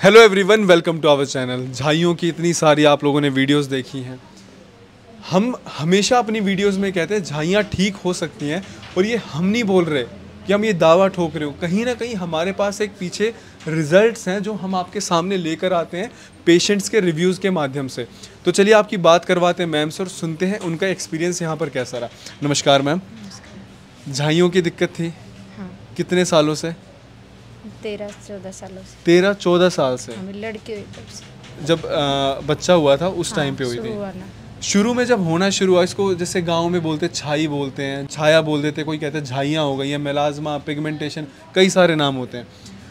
Hello everyone, welcome to our channel. झाइयों की इतनी सारी आप लोगों ने वीडियोस देखी हैं। हम हमेशा अपनी वीडियोस में कहते हैं झाइयाँ ठीक हो सकती हैं, और ये हम नहीं बोल रहे कि हम ये दावा ठोक रहे हो। कहीं ना कहीं हमारे पास एक पीछे रिजल्ट्स हैं जो हम आपके सामने लेकर आते हैं पेशेंट्स के रिव्यूज़ के माध्यम से। तो चलिए आपकी बात करवाते हैं मैम से और सुनते हैं उनका एक्सपीरियंस यहाँ पर कैसा रहा। नमस्कार मैम। झाइयों की दिक्कत थी? हाँ। कितने सालों से? 13-14 सालों से। 13-14 साल से? हमें लड़की हुई तब से। जब बच्चा हुआ था उस टाइम पे हुई थी? शुरू में जब होना शुरू हुआ, इसको जैसे गांव में बोलते छाई बोलते हैं, छाया बोल देते, कोई कहते हैं झाइयाँ हो गई हैं, मेलाज्मा, पिगमेंटेशन, कई सारे नाम होते हैं।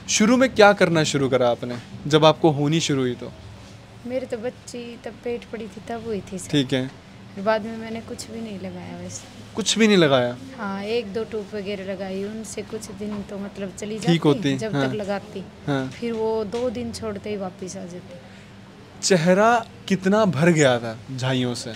शुरू में क्या करना शुरू करा आपने जब आपको होनी शुरू हुई? तो मेरे तो बच्ची तब पेट पड़ी थी तब हुई थी। ठीक है। फिर बाद में मैंने कुछ भी नहीं लगाया वैसे। कुछ भी नहीं लगाया? हाँ, 1-2 टूप वगैरह लगाई, उनसे कुछ दिन तो मतलब चली ठीक होती जाती जब हाँ। तक लगाती हाँ। फिर वो 2 दिन छोड़ते ही वापस आ जाती। चेहरा कितना भर गया था झाइयों से?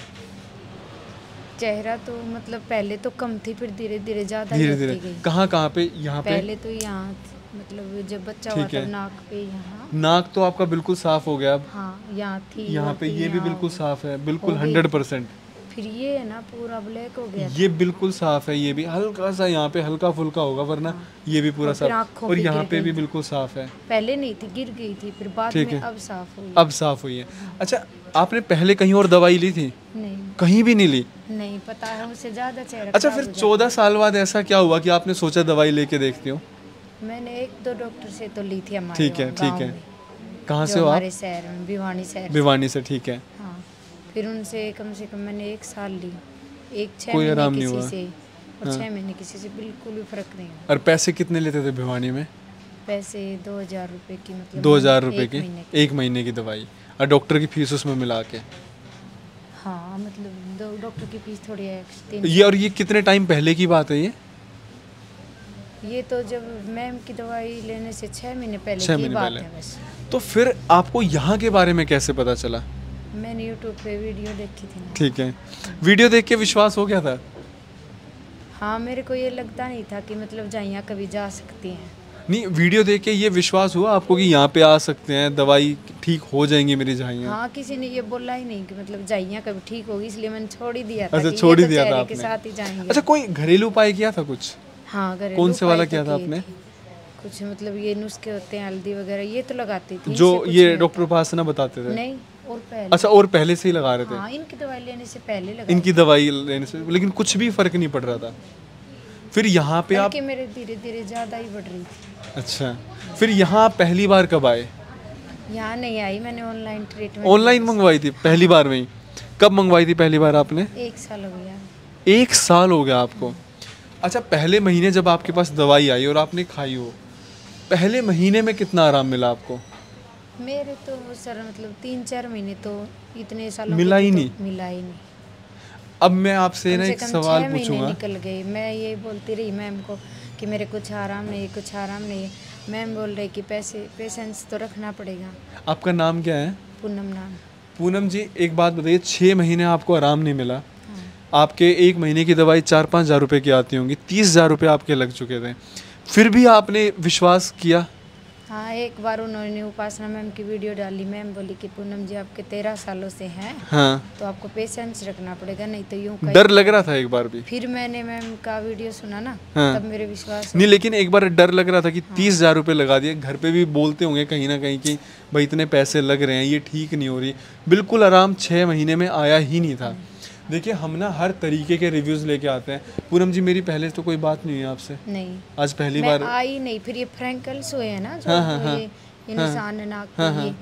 चेहरा तो मतलब पहले तो कम थी, फिर धीरे धीरे ज्यादा धीरे धीरे गई। कहाँ कहाँ पे? यहाँ पे पहले तो यहाँ मतलब जब बच्चा हुआ तब नाक पे, यहाँ नाक तो आपका बिल्कुल साफ हो गया अब? हाँ, यहाँ थी, यहाँ पे ये भी बिल्कुल साफ है, बिल्कुल 100%। फिर ये है ना पूरा ब्लैक हो गया। ये बिल्कुल साफ है, ये भी हल्का सा यहाँ पे हल्का फुल्का होगा, वरना हाँ। ये भी पूरा साफ, और यहाँ पे भी बिल्कुल साफ है। पहले नहीं थी, गिर गई थी, फिर बाद में अब साफ हुई। अब साफ हुई है। अच्छा, आपने पहले कहीं और दवाई ली थी? नहीं, कहीं भी नहीं ली? नहीं पता है, उससे ज्यादा चेहरा। अच्छा, फिर 14 साल बाद ऐसा क्या हुआ कि आपने सोचा दवाई लेके देखती हूँ? मैंने 1-2 डॉक्टर से तो ली थी हमारे। ठीक है, ठीक है। कहाँ से हो आप? हमारे शहर में, भिवानी शहर। भिवानी से, ठीक है। हाँ, फिर उनसे कम से कम मैंने 1 साल ली, 6 कोई आराम महीने नहीं हुआ? किसी से, और 6 महीने किसी से, बिल्कुल भी फर्क नहीं हुआ। और पैसे कितने लेते थे भिवानी में? पैसे 2000 रुपए की, मतलब 2000 रुपए की 1 महीने की दवाई, और डॉक्टर की फीस उसमें मिला के? हाँ, मतलब डॉक्टर की फीस थोड़ी है। ये और ये कितने टाइम पहले की बात है ये तो जब मैम की दवाई लेने से 6 महीने पहले 6 की महीने बात पहले। है वैसे। तो फिर आपको यहाँ के बारे में कैसे पता चला? मैंने यूट्यूब पे वीडियो देखी थी ना। ठीक है, वीडियो देख के विश्वास हो गया था? हाँ, मेरे को ये लगता नहीं था कि मतलब झाइयाँ कभी जा सकती हैं। नहीं, वीडियो देख के ये विश्वास हुआ आपको कि यहाँ पे आ सकते हैं, दवाई ठीक हो जाएंगी मेरी झाइयाँ? हाँ, किसी ने ये बोला ही नहीं कि मतलब झाइयाँ कभी ठीक होगी, इसलिए मैंने छोड़ ही दिया था। अच्छा, छोड़ ही दिया था चेहरे आपने? के साथ ही जाएंगे। अच्छा, कोई घरेलू उपाय किया था कुछ? हाँ, घरेलू कौन से वाला उपाय किया तो था किए आपने? थे। कुछ मतलब ये नुस्खे होते हैं, हल्दी वगैरह, ये तो लगाती थी। जो इससे कुछ ये नहीं डॉक्टर होता। उपासना बताते थे? नहीं, और पहले। अच्छा, और पहले से ही लगा रहे थे? हाँ, इनकी दवाई लेने से पहले लगा। इनकी दवाई लेने से, लेकिन कुछ भी फर्क नहीं पड़ रहा था? फिर यहाँ पे आप? मेरे धीरे धीरे ज्यादा ही बढ़ रही थी। अच्छा, फिर यहाँ आप पहली बार कब आए? यहाँ नहीं आई, मैंने ऑनलाइन ट्रीटमेंट। ऑनलाइन मंगवाई थी पहली बार में ही? कब मंगवाई थी पहली बार आपने? 1 साल हो गया। 1 साल हो गया आपको? अच्छा, पहले महीने जब आपके पास दवाई आई और आपने खाई हो, पहले महीने में कितना आराम मिला आपको? मेरे तो सर मतलब 3-4 महीने तो इतने सालों मिला ही नहीं? मिला ही नहीं। अब मैं आपसे ना एक सवाल पूछूंगा। निकल गई, मैं ये बोलती रही मैम को कि मेरे कुछ आराम नहीं, कुछ आराम नहीं है। मैम बोल रही कि पेशेंस तो रखना पड़ेगा। आपका नाम क्या है? पूनम नाम। पूनम जी, एक बात बताइए, 6 महीने आपको आराम नहीं मिला? हाँ। आपके 1 महीने की दवाई 4-5 हज़ार रुपये की आती होंगी, 30,000 रुपये आपके लग चुके थे, फिर भी आपने विश्वास किया? हाँ, एक बार उन्होंने उपासना मैम की वीडियो डाली, मैम बोली कि पूनम जी आपके 13 सालों से हैं। हाँ। तो आपको पेशेंस रखना पड़ेगा, नहीं तो यूँ डर लग रहा था एक बार भी? फिर मैंने मैम का वीडियो सुना ना। हाँ। तब मेरे विश्वास नहीं, लेकिन एक बार डर लग रहा था कि 30,000 रुपये लगा दिए। घर पे भी बोलते होंगे कहीं ना कहीं कि भाई इतने पैसे लग रहे हैं, ये ठीक नहीं हो रही। बिल्कुल आराम 6 महीने में आया ही नहीं था। देखिए, हम ना हर तरीके के रिव्यूज़ लेके आते हैं। पूनम जी, मेरी पहले तो कोई बात नहीं हुई आपसे? नहीं, आज पहली मैं बार आई नहीं। फिर ये फ्रैंकल्स हुए हैं ना जो, हाँ, ये निशान है नाक पे, ये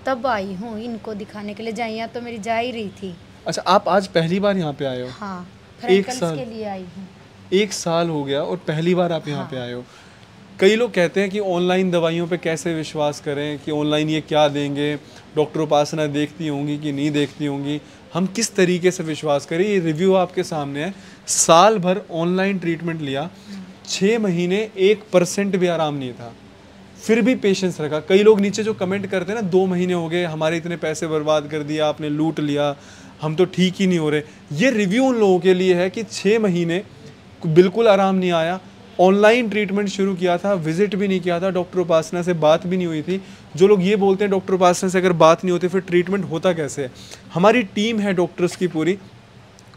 तब आई हूँ इनको दिखाने के लिए। झाइयाँ तो मेरी जा ही रही थी। अच्छा, आप आज पहली बार यहाँ पे आए हो? हाँ, फ्रैंकल्स के लिए आई हूँ। 1 साल हो गया और पहली बार आप यहाँ पे आए हो। कई लोग कहते हैं कि ऑनलाइन दवाइयों पे कैसे विश्वास करें, कि ऑनलाइन ये क्या देंगे, डॉक्टर उपासना देखती होंगी कि नहीं देखती होंगी, हम किस तरीके से विश्वास करें? ये रिव्यू आपके सामने है। साल भर ऑनलाइन ट्रीटमेंट लिया, 6 महीने 1% भी आराम नहीं था, फिर भी पेशेंस रखा। कई लोग नीचे जो कमेंट करते हैं ना, 2 महीने हो गए, हमारे इतने पैसे बर्बाद कर दिया आपने, लूट लिया, हम तो ठीक ही नहीं हो रहे। ये रिव्यू उन लोगों के लिए है कि 6 महीने बिल्कुल आराम नहीं आया, ऑनलाइन ट्रीटमेंट शुरू किया था, विजिट भी नहीं किया था, डॉक्टर उपासना से बात भी नहीं हुई थी। जो लोग ये बोलते हैं डॉक्टर उपासना से अगर बात नहीं होती फिर ट्रीटमेंट होता कैसे है, हमारी टीम है डॉक्टर्स की पूरी।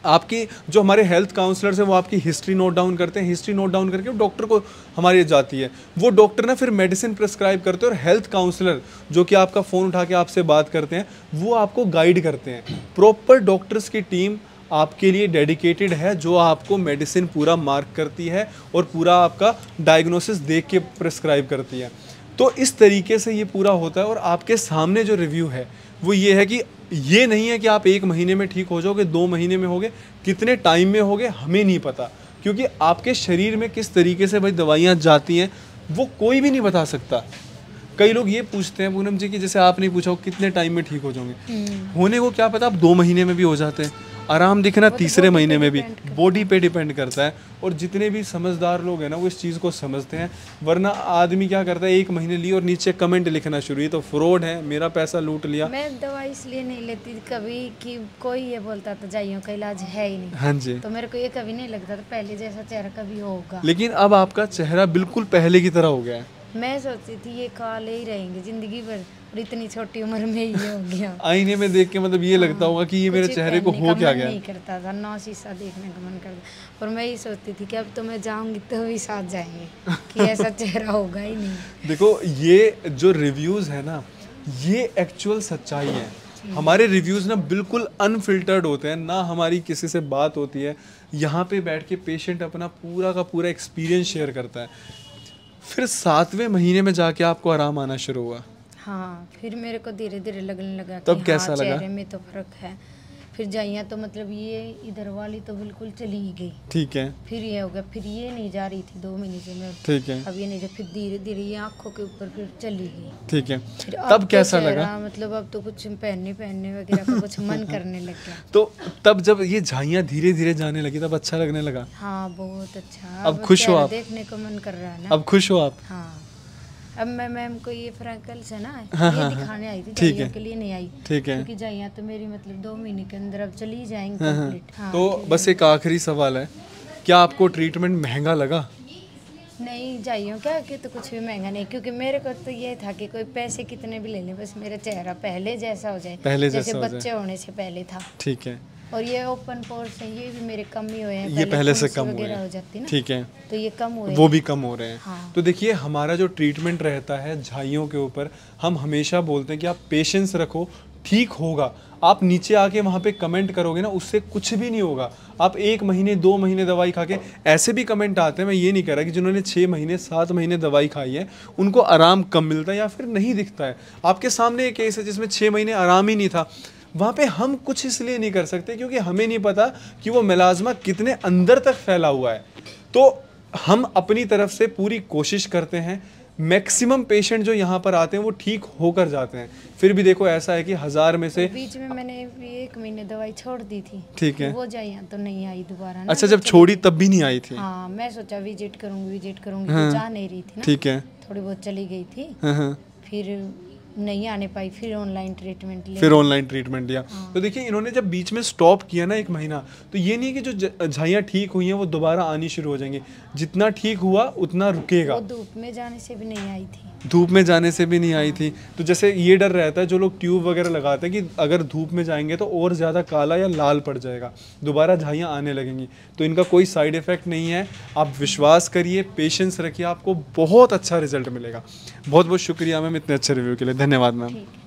आपकी जो हमारे हेल्थ काउंसलर्स हैं वो आपकी हिस्ट्री नोट डाउन करते हैं, हिस्ट्री नोट डाउन करके डॉक्टर को हमारी जाती है, वो डॉक्टर ना फिर मेडिसिन प्रिस्क्राइब करते हैं, और हेल्थ काउंसलर जो कि आपका फ़ोन उठा के आपसे बात करते हैं वो आपको गाइड करते हैं। प्रॉपर डॉक्टर्स की टीम आपके लिए डेडिकेटेड है, जो आपको मेडिसिन पूरा मार्क करती है और पूरा आपका डायग्नोसिस देख के प्रिस्क्राइब करती है। तो इस तरीके से ये पूरा होता है। और आपके सामने जो रिव्यू है वो ये है कि ये नहीं है कि आप 1 महीने में ठीक हो जाओगे, 2 महीने में होगे, कितने टाइम में होगे हमें नहीं पता, क्योंकि आपके शरीर में किस तरीके से भाई दवाइयाँ जाती हैं वो कोई भी नहीं बता सकता। कई लोग ये पूछते हैं पूनम जी कि जैसे आपने पूछा हो कितने टाइम में ठीक हो जाओगे, होने को क्या पता आप 2 महीने में भी हो जाते हैं, आराम दिखना तीसरे महीने में भी, बॉडी पे डिपेंड करता है। और जितने भी समझदार लोग हैं ना वो इस चीज़ को समझते हैं, वरना आदमी क्या करता है 1 महीने लिए और नीचे कमेंट लिखना शुरू, ये तो फ्रॉड है, मेरा पैसा लूट लिया। मैं दवाई इसलिए नहीं लेती कभी कि कोई ये बोलता था जाइयों का इलाज है ही नहीं, हाँ जी, तो मेरे को ये कभी नहीं लगता था पहले जैसा चेहरा कभी होगा। लेकिन अब आपका चेहरा बिल्कुल पहले की तरह हो गया है। मैं सोचती थी ये काले ही रहेंगे जिंदगी भर, और इतनी छोटी उम्र में ये हो गया। आईने में देख के मतलब ये लगता होगा कि ये मेरे कुछ चेहरे को पहनने हो का क्या मन गया। नहीं करता था, ना शीशा देखने का मन करता, और मैं ये सोचती थी कि अब तो मैं जाऊंगी तो भी साथ जाएंगे कि ऐसा चेहरा होगा ही नहीं। देखो ये जो रिव्यूज़ है ना ये एक्चुअल सच्चाई है। हमारे रिव्यूज़ ना बिल्कुल अनफिल्टर्ड होते हैं, ना हमारी किसी से बात होती है, यहाँ पे बैठ के पेशेंट अपना पूरा का पूरा एक्सपीरियंस शेयर करता है। फिर 7वें महीने में जाके आपको आराम आना शुरू हुआ। हाँ, फिर मेरे को धीरे धीरे लगने लगा तब कि कैसा हाँ, लगा? चेहरे में तो फर्क है। फिर जाइयाँ तो मतलब ये इधर वाली तो बिल्कुल चली ही गई, ठीक है, फिर ये हो गया, फिर ये नहीं जा रही थी 2 महीने से मैं, ठीक है, अब ये नहीं जा, फिर धीरे धीरे ये आँखों के ऊपर फिर चली गई। ठीक है। फिर अब तब तो कैसा चेहरा, लगा? मतलब अब तो कुछ पहनने वगैरह का कुछ मन करने लग गया। तो तब जब ये झाइयाँ धीरे धीरे जाने लगी तब अच्छा लगने लगा? हाँ, बहुत अच्छा। अब खुश हो चेहरा आप? देखने को मन कर रहा है ना। अब खुश हो आप? हाँ, अब मैं मैम को ये फ्रैंकल्स है ना, हाँ, ये हाँ, दिखाने आई थी, ठीक जाइयों है, के लिए नहीं आई, ठीक है। क्योंकि जाइयाँ तो मेरी मतलब 2 महीने के अंदर अब चली जाएंगी हाँ, हाँ। कंप्लीट। हाँ, तो बस एक आखिरी सवाल है, क्या आपको ट्रीटमेंट महंगा लगा? नहीं जाइयों क्या कि तो कुछ भी महंगा नहीं, क्योंकि मेरे को तो ये था कि कोई पैसे कितने भी ले लें, बस मेरा चेहरा पहले जैसा हो जाए, पहले जैसे जैसा हो बच्चे होने से पहले था। ठीक है, और ये ओपन पोर्स है, ये भी मेरे कम ही हुए हैं, ये पहले से फुंसी कम हुए वगैरह हो हैं, जाती ना, ठीक है, तो ये कम हुए वो हैं। भी कम हो रहे हैं। हाँ। तो देखिए हमारा जो ट्रीटमेंट रहता है झाइयों के ऊपर, हम हमेशा बोलते हैं कि आप पेशेंस रखो, ठीक होगा। आप नीचे आके वहाँ पे कमेंट करोगे ना, उससे कुछ भी नहीं होगा। आप 1 महीने 2 महीने दवाई खा के, ऐसे भी कमेंट आते हैं, मैं ये नहीं कह रहा कि जिन्होंने 6 महीने 7 महीने दवाई खाई है उनको आराम कम मिलता है या फिर नहीं दिखता है। आपके सामने एक केस है जिसमें 6 महीने आराम ही नहीं था, वहाँ पे हम कुछ इसलिए नहीं कर सकते क्योंकि हमें नहीं पता कि वो मेलाज़्मा कितने अंदर तक फैला हुआ है। तो हम अपनी तरफ से पूरी कोशिश करते हैं, मैक्सिमम पेशेंट जो यहाँ पर आते हैं वो ठीक होकर जाते हैं। फिर भी देखो ऐसा है कि 1000 में से, बीच में मैंने भी 1 महीने दवाई छोड़ दी थी, ठीक है, वो जाइयाँ तो नहीं आई दोबारा ना। अच्छा जब छोड़ी तब भी नहीं आई थी? हाँ, मैं सोचा विजिट करूंगी, हाँ, तो जा नहीं रही थी ना, ठीक है, थोड़ी बहुत चली गई थी, हाँ, हाँ। फिर नहीं आने पाई, फिर ऑनलाइन ट्रीटमेंट लिया। फिर ऑनलाइन ट्रीटमेंट लिया। हाँ। तो देखिए इन्होंने जब बीच में स्टॉप किया ना 1 महीना, तो ये नहीं कि जो झाइयाँ ठीक हुई हैं वो दोबारा आनी शुरू हो जाएंगी, जितना ठीक हुआ उतना रुकेगा। वो धूप में जाने से भी नहीं आई थी, धूप में जाने से भी नहीं आई थी। तो जैसे ये डर रहता है जो लोग ट्यूब वगैरह लगाते हैं कि अगर धूप में जाएंगे तो और ज़्यादा काला या लाल पड़ जाएगा, दोबारा झाइयाँ आने लगेंगी, तो इनका कोई साइड इफ़ेक्ट नहीं है। आप विश्वास करिए, पेशेंस रखिए, आपको बहुत अच्छा रिजल्ट मिलेगा। बहुत बहुत शुक्रिया मैम इतने अच्छे रिव्यू के लिए, धन्यवाद मैम। ठीक है।